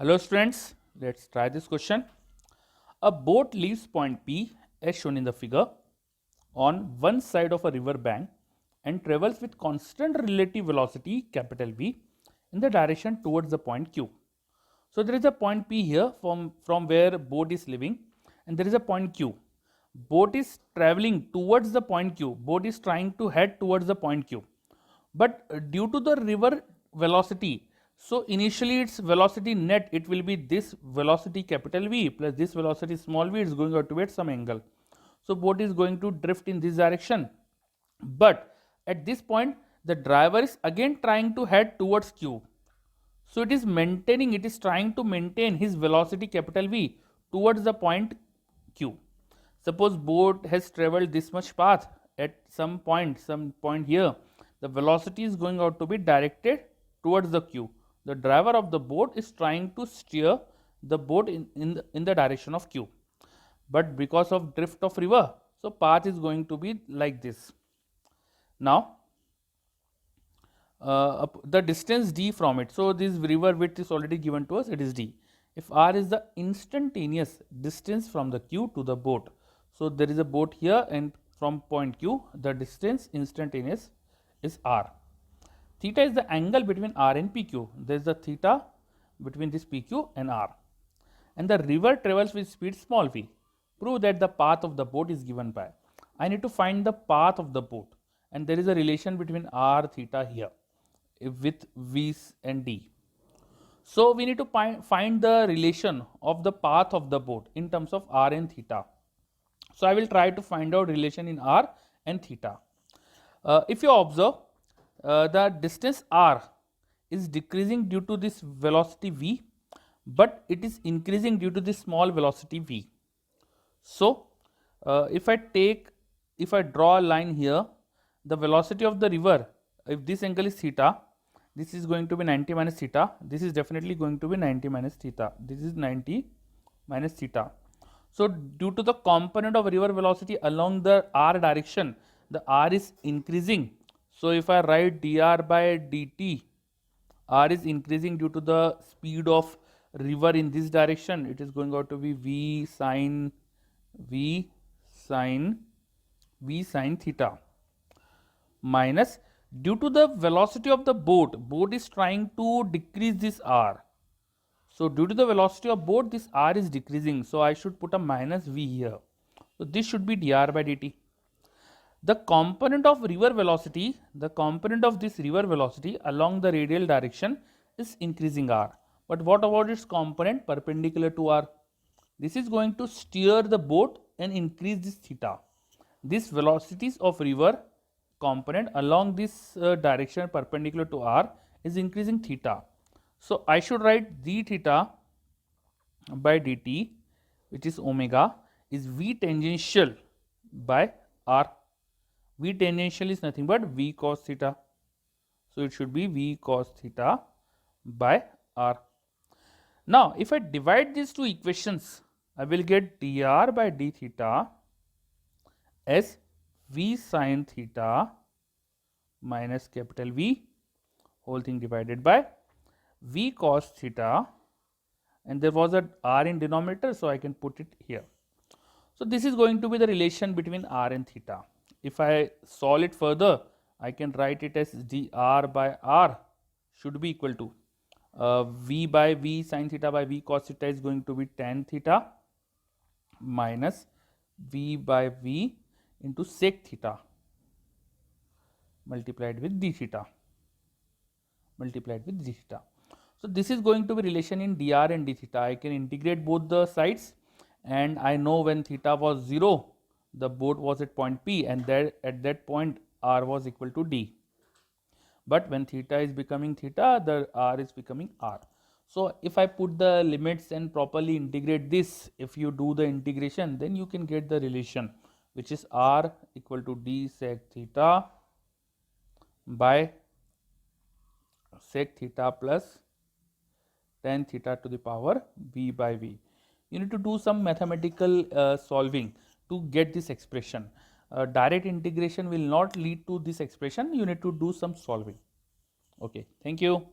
Hello students, let's try this question. A boat leaves point P as shown in the figure on one side of a river bank and travels with constant relative velocity capital V in the direction towards the point Q. So there is a point P here from where boat is leaving, and there is a point Q. Boat is traveling towards the point Q. Boat is trying to head towards the point Q. But due to the river velocity, so initially its velocity net, it will be this velocity capital V plus this velocity small v is going out to be at some angle. So boat is going to drift in this direction. But at this point, the driver is again trying to head towards Q. So it is trying to maintain his velocity capital V towards the point Q. Suppose boat has traveled this much path at some point here. The velocity is going out to be directed towards the Q. The driver of the boat is trying to steer the boat in the direction of Q. But because of drift of river, so path is going to be like this. Now, the distance d from it. So this river width is already given to us, it is d. If r is the instantaneous distance from the Q to the boat, so there is a boat here and from point Q, the distance instantaneous is r. Theta is the angle between r and pq. There is the theta between this pq and r. And the river travels with speed small v. Prove that the path of the boat is given by. I need to find the path of the boat, and there is a relation between r theta here with v and d. So we need to find the relation of the path of the boat in terms of r and theta. So I will try to find out relation in r and theta. If you observe, the distance r is decreasing due to this velocity v, but it is increasing due to this small velocity v. So if I draw a line here, the velocity of the river, if this angle is theta, this is going to be 90 minus theta, this is definitely going to be 90 minus theta, this is 90 minus theta. So due to the component of river velocity along the r direction, the r is increasing. So if I write dr by dt, r is increasing due to the speed of river in this direction, it is going out to be v sine theta, minus due to the velocity of the boat is trying to decrease this r. So due to the velocity of boat, this r is decreasing, so I should put a minus v here. So this should be dr by dt. The component of this river velocity along the radial direction is increasing r. But what about its component perpendicular to r? This is going to steer the boat and increase this theta. This velocities of river component along this direction perpendicular to r is increasing theta. So I should write d theta by dt, which is omega, is v tangential by r. V tangential is nothing but v cos theta. So it should be v cos theta by r. Now if I divide these two equations, I will get dr by d theta as v sin theta minus capital V whole thing divided by v cos theta, and there was a r in denominator, so I can put it here. So this is going to be the relation between r and theta. If I solve it further, I can write it as dr by r should be equal to v by v sin theta by v cos theta is going to be tan theta minus v by v into sec theta multiplied with d theta. So this is going to be relation in dr and d theta. I can integrate both the sides, and I know when theta was 0, the boat was at point P, and at that point r was equal to d. But when theta is becoming theta, the r is becoming r. So if I put the limits and properly integrate this, if you do the integration, then you can get the relation, which is r equal to d sec theta by sec theta plus tan theta to the power v by v. You need to do some mathematical solving to get this expression. Direct integration will not lead to this expression. You need to do some solving. Okay, thank you.